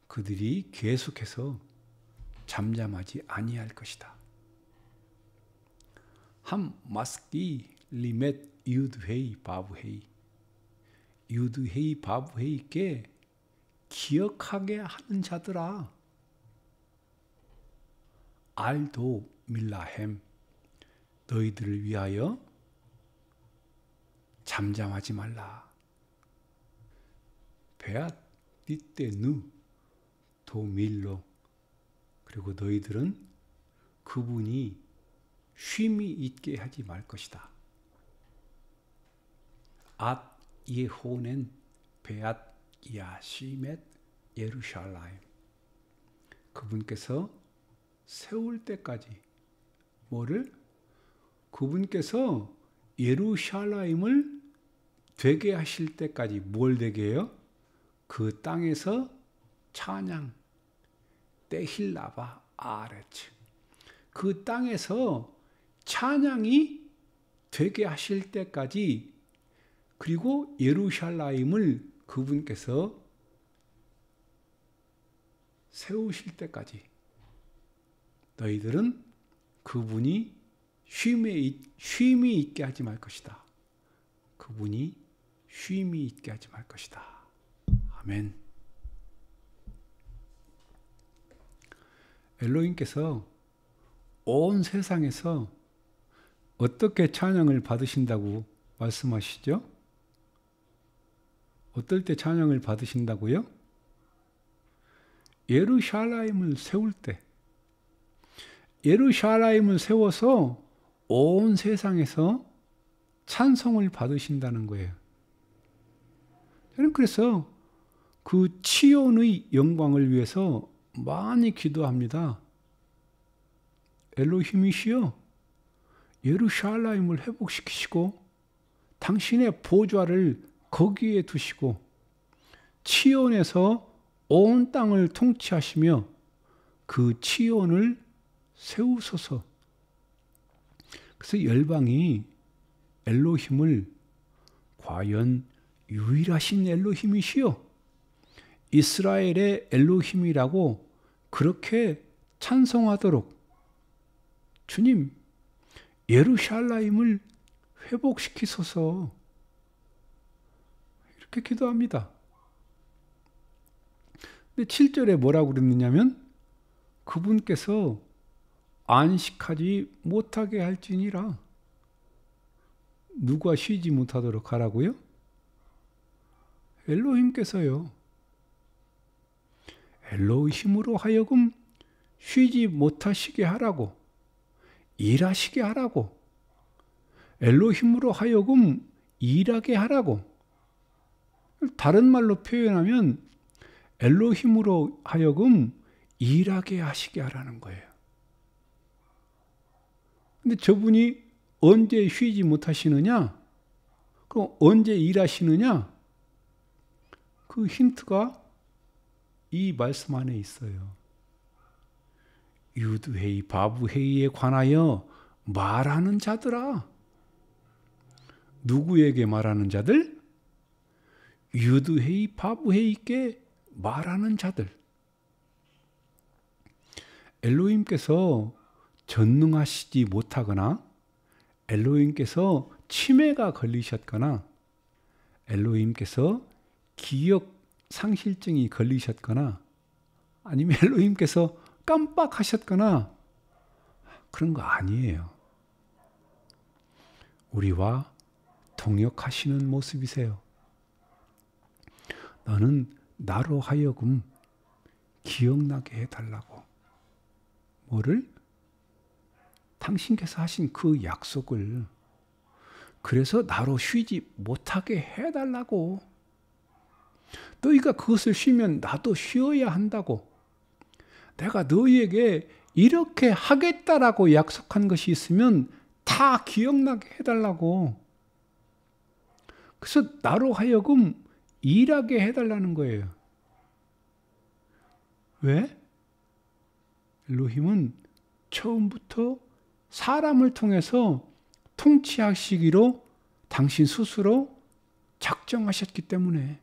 그들이 계속해서 잠잠하지 아니할 것이다. 함 마스키 리멧 유드헤이 바브헤이, 유드헤이 바브헤이께 기억하게 하는 자들아, 알도 밀라햄, 너희들을 위하여 잠잠하지 말라. 베앗 니떼누 도밀로, 그리고 너희들은 그분이 쉼이 있게 하지 말 것이다. 앗 예호넨 베앗 야시멧 예루샬라임, 그분께서 세울 때까지 뭐를? 그분께서 예루샬라임을 되게 하실 때까지 뭘 되게 해요? 그 땅에서 찬양, 데힐라바 아레츠, 그 땅에서 찬양이 되게 하실 때까지, 그리고 예루샬라임을 그분께서 세우실 때까지 너희들은 그분이 쉼이 있게 하지 말 것이다. 그분이 쉼이 있게 하지 말 것이다. 아멘. 엘로힘께서 온 세상에서 어떻게 찬양을 받으신다고 말씀하시죠? 어떨 때 찬양을 받으신다고요? 예루샬라임을 세울 때, 예루샬라임을 세워서 온 세상에서 찬송을 받으신다는 거예요. 저는 그래서 그 치온의 영광을 위해서 많이 기도합니다. 엘로힘이시여, 예루샬라임을 회복시키시고 당신의 보좌를 거기에 두시고 치온에서 온 땅을 통치하시며 그 치온을 세우소서. 그래서 열방이 엘로힘을 과연 유일하신 엘로힘이시여, 이스라엘의 엘로힘이라고 그렇게 찬송하도록 주님, 예루샬라임을 회복시키소서, 이렇게 기도합니다. 근데 7절에 뭐라고 그랬느냐면 그분께서 안식하지 못하게 할지니라. 누가 쉬지 못하도록 하라고요? 엘로힘께서요. 엘로힘으로 하여금 쉬지 못하시게 하라고, 일하시게 하라고, 엘로힘으로 하여금 일하게 하라고. 다른 말로 표현하면 엘로힘으로 하여금 일하게 하시게 하라는 거예요. 근데 저분이 언제 쉬지 못하시느냐? 그럼 언제 일하시느냐? 그 힌트가 이 말씀 안에 있어요. 유드헤이 바브헤이에 관하여 말하는 자들아. 누구에게 말하는 자들? 유드헤이 바브헤이께 말하는 자들. 엘로힘께서 전능하시지 못하거나, 엘로힘께서 치매가 걸리셨거나, 엘로힘께서 기억 상실증이 걸리셨거나, 아니면 엘로힘께서 깜빡하셨거나 그런 거 아니에요. 우리와 동역하시는 모습이세요. 너는 나로 하여금 기억나게 해달라고. 뭐를? 당신께서 하신 그 약속을. 그래서 나로 쉬지 못하게 해달라고. 너희가 그것을 쉬면 나도 쉬어야 한다고. 내가 너희에게 이렇게 하겠다라고 약속한 것이 있으면 다 기억나게 해달라고. 그래서 나로 하여금 일하게 해달라는 거예요. 왜? 엘로힘은 처음부터 사람을 통해서 통치하시기로 당신 스스로 작정하셨기 때문에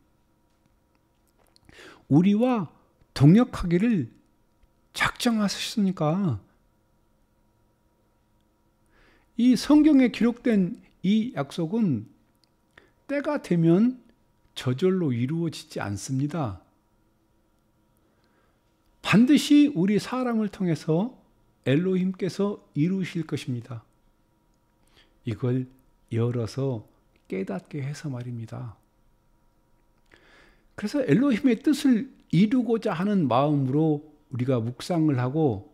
우리와 동역하기를 작정하셨으니까 이 성경에 기록된 이 약속은 때가 되면 저절로 이루어지지 않습니다. 반드시 우리 사람을 통해서 엘로힘께서 이루실 것입니다. 이걸 열어서 깨닫게 해서 말입니다. 그래서 엘로힘의 뜻을 이루고자 하는 마음으로 우리가 묵상을 하고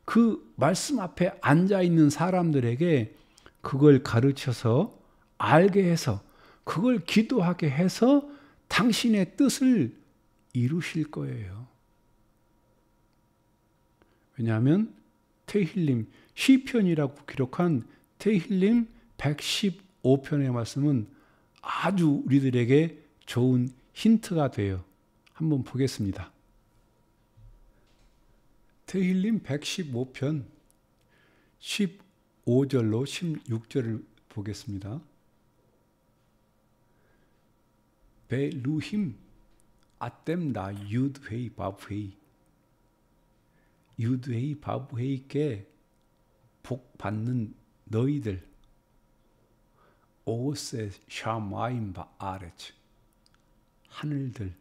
그 말씀 앞에 앉아 있는 사람들에게 그걸 가르쳐서 알게 해서 그걸 기도하게 해서 당신의 뜻을 이루실 거예요. 왜냐하면 테힐림 시편이라고 기록한 테힐림 115편의 말씀은 아주 우리들에게 좋은 힌트가 돼요. 한번 보겠습니다. 테힐림 115편 15절로 16절을 보겠습니다. 베루힘 아템 나 유드헤이 바브헤이 유드헤이 바브헤이께 복 받는 너희들 오세 샤마임 바아레츠 하늘들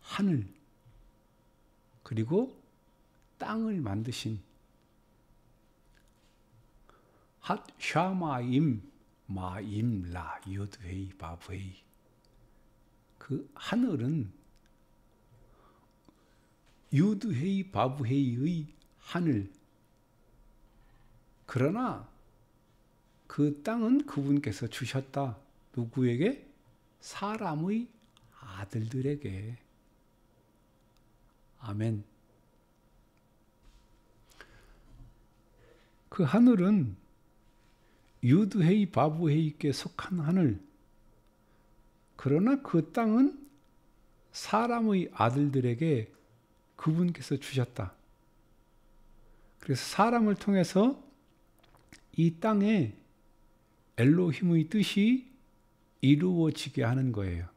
하늘 그리고 땅을 만드신 핫 샤마임 마임 라 유드헤이 바브헤이 그 하늘은 유드헤이 바브헤이의 하늘. 그러나 그 땅은 그분께서 주셨다. 누구에게? 사람의 아들들에게. 아멘. 그 하늘은 유드헤이 바브헤이께 속한 하늘. 그러나 그 땅은 사람의 아들들에게 그분께서 주셨다. 그래서 사람을 통해서 이 땅에 엘로힘의 뜻이 이루어지게 하는 거예요.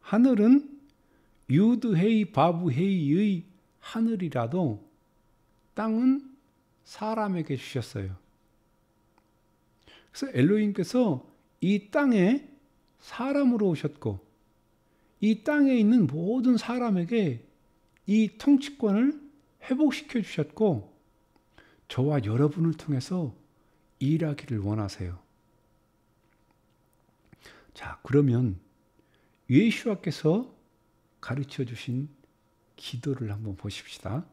하늘은 유드헤이 바브헤이의 하늘이라도 땅은 사람에게 주셨어요. 그래서 엘로힘께서 이 땅에 사람으로 오셨고 이 땅에 있는 모든 사람에게 이 통치권을 회복시켜 주셨고 저와 여러분을 통해서 일하기를 원하세요. 자, 그러면 예수와께서 가르쳐 주신 기도를 한번 보십시다.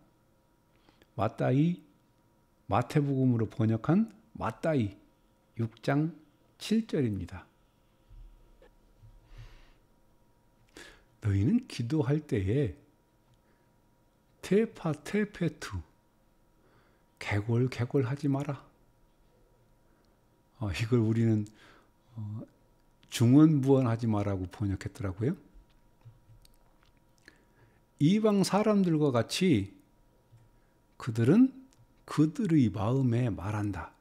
마태복음으로 번역한 마따이 6장 7절입니다. 너희는 기도할 때에 테파테페투 개골하지 마라. 이걸 우리는 중언부언하지 마라고 번역했더라고요. 이방 사람들과 같이 그들은 그들의 마음에 말한다.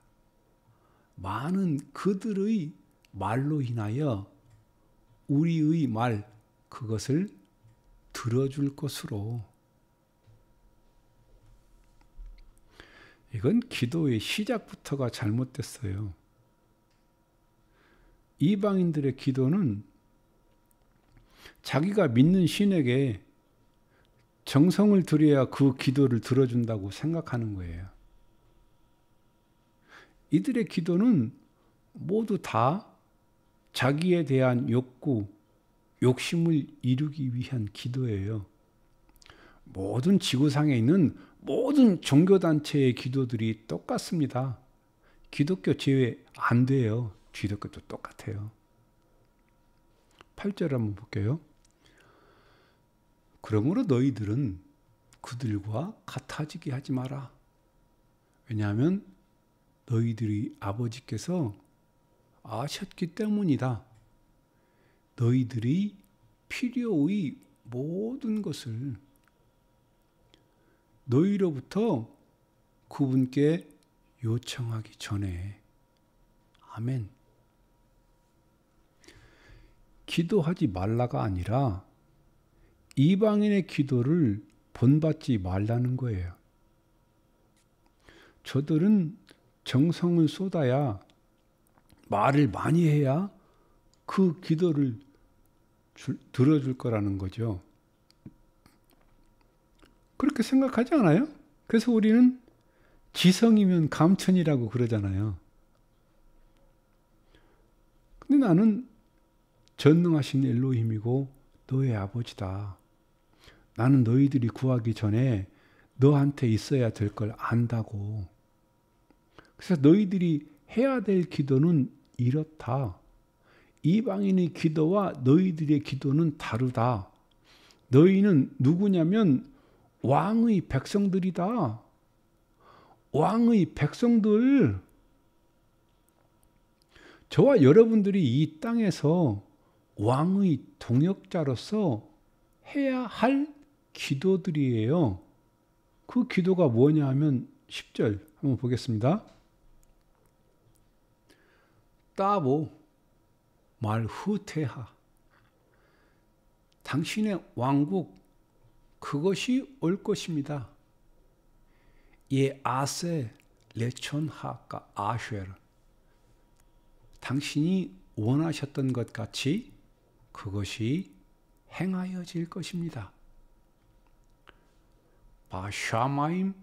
많은 그들의 말로 인하여 우리의 말 그것을 들어줄 것으로. 이건 기도의 시작부터가 잘못됐어요. 이방인들의 기도는 자기가 믿는 신에게 정성을 들여야 그 기도를 들어준다고 생각하는 거예요. 이들의 기도는 모두 다 자기에 대한 욕구, 욕심을 이루기 위한 기도예요. 모든 지구상에 있는 모든 종교단체의 기도들이 똑같습니다. 기독교 제외 안 돼요. 기독교도 똑같아요. 8절 한번 볼게요. 그러므로 너희들은 그들과 같아지게 하지 마라. 왜냐하면 너희들이 아버지께서 아셨기 때문이다. 너희들이 필요의 모든 것을 너희로부터 그분께 요청하기 전에. 아멘. 기도하지 말라가 아니라 이방인의 기도를 본받지 말라는 거예요. 저들은 정성을 쏟아야, 말을 많이 해야 그 기도를 들어줄 거라는 거죠. 그렇게 생각하지 않아요? 그래서 우리는 지성이면 감천이라고 그러잖아요. 근데 나는 전능하신 엘로힘이고 너의 아버지다. 나는 너희들이 구하기 전에 너한테 있어야 될 걸 안다고. 그래서 너희들이 해야 될 기도는 이렇다. 이방인의 기도와 너희들의 기도는 다르다. 너희는 누구냐면 왕의 백성들이다. 왕의 백성들. 저와 여러분들이 이 땅에서 왕의 동역자로서 해야 할 기도들이에요. 그 기도가 뭐냐 하면 10절 한번 보겠습니다. 따보 말후테하. 당신의 왕국 그것이 올 것입니다. 예 아세 레촌하까 아쉐르. 당신이 원하셨던 것 같이 그것이 행하여질 것입니다. 바샤마임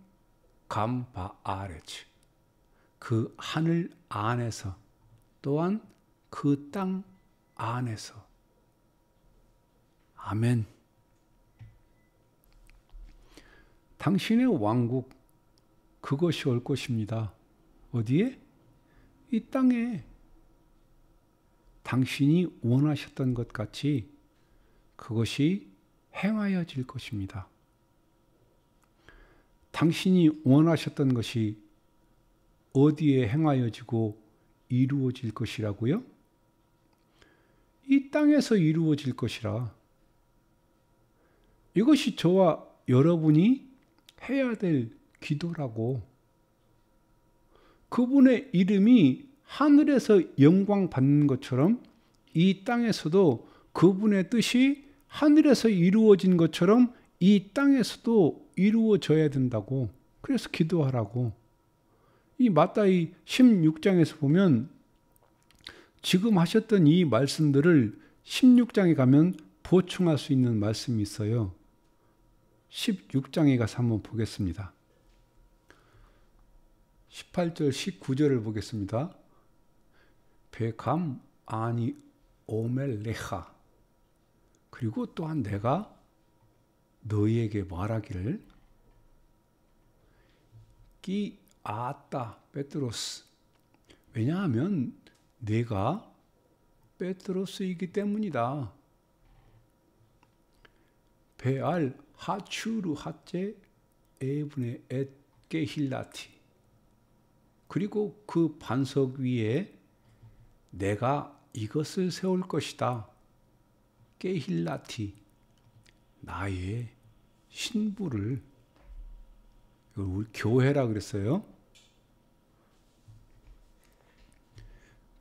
감바아레츠. 그 하늘 안에서 또한 그 땅 안에서. 아멘. 당신의 왕국 그것이 올 것입니다. 어디에? 이 땅에. 당신이 원하셨던 것 같이 그것이 행하여질 것입니다. 당신이 원하셨던 것이 어디에 행하여지고 이루어질 것이라고요? 이 땅에서 이루어질 것이라. 이것이 저와 여러분이 해야 될 기도라고. 그분의 이름이 하늘에서 영광 받는 것처럼 이 땅에서도 그분의 뜻이 하늘에서 이루어진 것처럼 이 땅에서도 이루어져야 된다고. 그래서 기도하라고. 이 마따이 16장에서 보면 지금 하셨던 이 말씀들을 16장에 가면 보충할 수 있는 말씀이 있어요. 16장에 가서 한번 보겠습니다. 18절, 19절을 보겠습니다. 베감 아니 오멜레하. 그리고 또한 내가 너희에게 말하기를 끼 아따 베드로스. 왜냐하면 내가 베드로스이기 때문이다. 베알 하추르 하제 에브네 엣게 힐라티. 그리고 그 반석 위에 내가 이것을 세울 것이다. 게힐라티. 나의 신부를. 이걸 우리 교회라 그랬어요.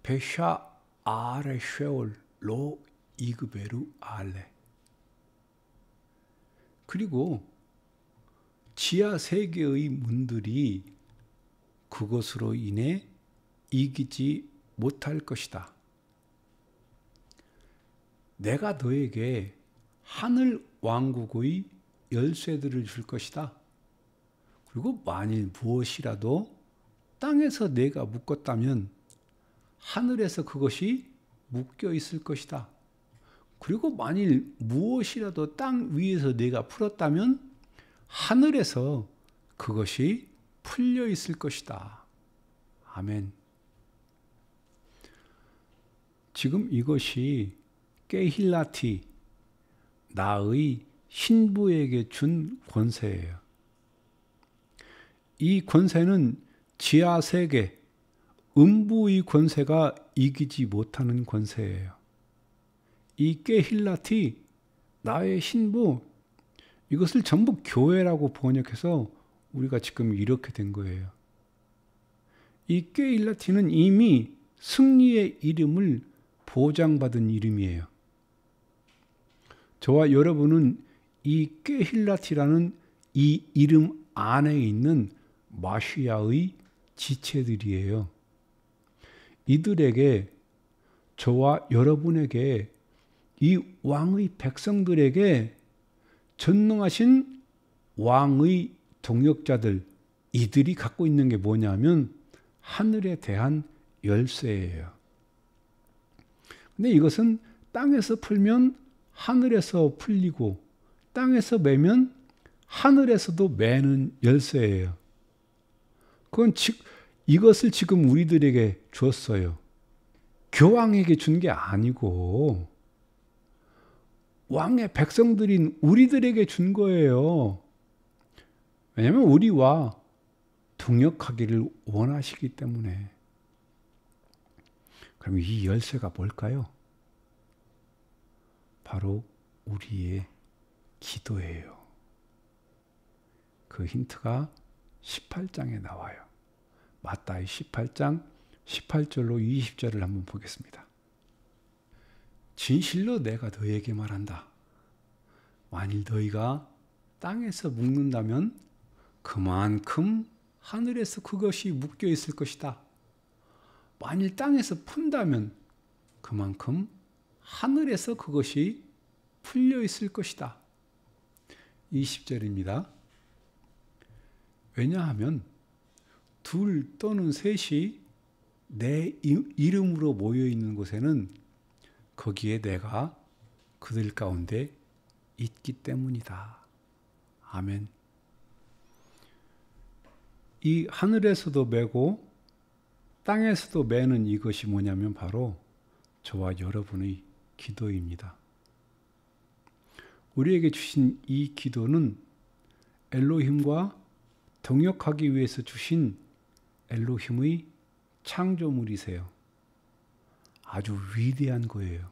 베샤 아레 쉐올 로 이그베루 알레. 그리고 지하 세계의 문들이 그것으로 인해 이기지 못할 것이다. 내가 너에게 하늘 왕국의 열쇠들을 줄 것이다. 그리고 만일 무엇이라도 땅에서 내가 묶었다면 하늘에서 그것이 묶여 있을 것이다. 그리고 만일 무엇이라도 땅 위에서 내가 풀었다면 하늘에서 그것이 풀려 있을 것이다. 아멘. 지금 이것이 게힐라티, 나의 신부에게 준 권세예요. 이 권세는 지하세계, 음부의 권세가 이기지 못하는 권세예요. 이 게힐라티, 나의 신부, 이것을 전부 교회라고 번역해서 우리가 지금 이렇게 된 거예요. 이 게힐라티는 이미 승리의 이름을 보장받은 이름이에요. 저와 여러분은 이 게힐라티라는 이 이름 안에 있는 마시아의 지체들이에요. 이들에게, 저와 여러분에게, 이 왕의 백성들에게 전능하신 왕의 동역자들, 이들이 갖고 있는 게 뭐냐면 하늘에 대한 열쇠예요. 근데 이것은 땅에서 풀면 하늘에서 풀리고, 땅에서 매면 하늘에서도 매는 열쇠예요. 이것을 지금 우리들에게 줬어요. 교황에게 준 게 아니고 왕의 백성들인 우리들에게 준 거예요. 왜냐하면 우리와 동역하기를 원하시기 때문에. 그럼 이 열쇠가 뭘까요? 바로 우리의 기도예요. 그 힌트가 18장에 나와요. 마따이 18장 18절로 20절을 한번 보겠습니다. 진실로 내가 너희에게 말한다. 만일 너희가 땅에서 묶는다면 그만큼 하늘에서 그것이 묶여 있을 것이다. 만일 땅에서 푼다면 그만큼 하늘에서 그것이 풀려 있을 것이다. 20절입니다. 왜냐하면 둘 또는 셋이 내 이름으로 모여 있는 곳에는 거기에 내가 그들 가운데 있기 때문이다. 아멘. 이 하늘에서도 매고 땅에서도 매는 이것이 뭐냐면 바로 저와 여러분의 기도입니다. 우리에게 주신 이 기도는 엘로힘과 동역하기 위해서 주신 엘로힘의 창조물이세요. 아주 위대한 거예요.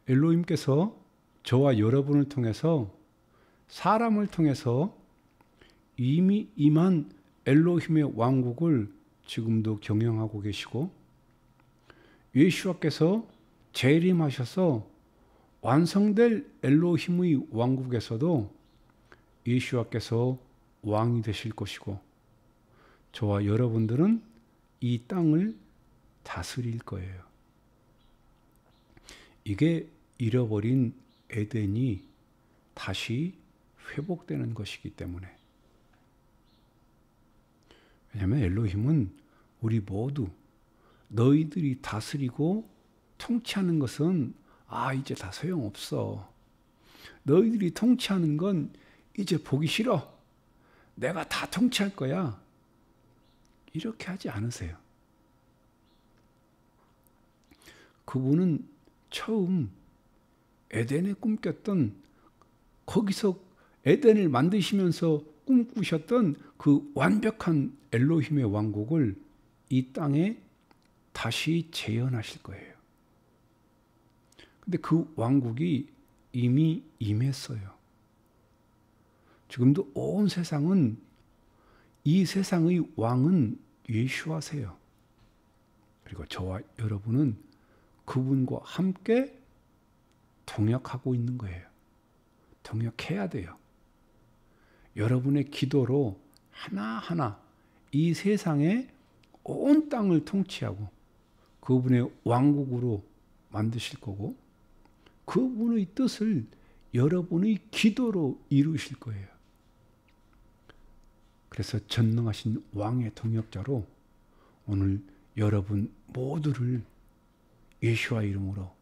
엘로힘께서 저와 여러분을 통해서, 사람을 통해서 이미 임한 엘로힘의 왕국을 지금도 경영하고 계시고, 예수와께서 재림하셔서 완성될 엘로힘의 왕국에서도 예수와께서 왕이 되실 것이고, 저와 여러분들은 이 땅을 다스릴 거예요. 이게 잃어버린 에덴이 다시 회복되는 것이기 때문에. 왜냐하면 엘로힘은 우리 모두, 너희들이 다스리고 통치하는 것은 이제 다 소용없어. 너희들이 통치하는 건 이제 보기 싫어. 내가 다 통치할 거야. 이렇게 하지 않으세요. 그분은 처음 에덴에 꿈꿨던, 거기서 에덴을 만드시면서 꿈꾸셨던 그 완벽한 엘로힘의 왕국을 이 땅에 다시 재현하실 거예요. 근데 그 왕국이 이미 임했어요. 지금도 온 세상은, 이 세상의 왕은 예수하세요. 그리고 저와 여러분은 그분과 함께 동역하고 있는 거예요. 동역해야 돼요. 여러분의 기도로 하나하나 이 세상의 온 땅을 통치하고 그분의 왕국으로 만드실 거고, 그분의 뜻을 여러분의 기도로 이루실 거예요. 그래서 전능하신 왕의 동역자로 오늘 여러분 모두를 예수와 이름으로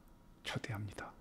초대합니다.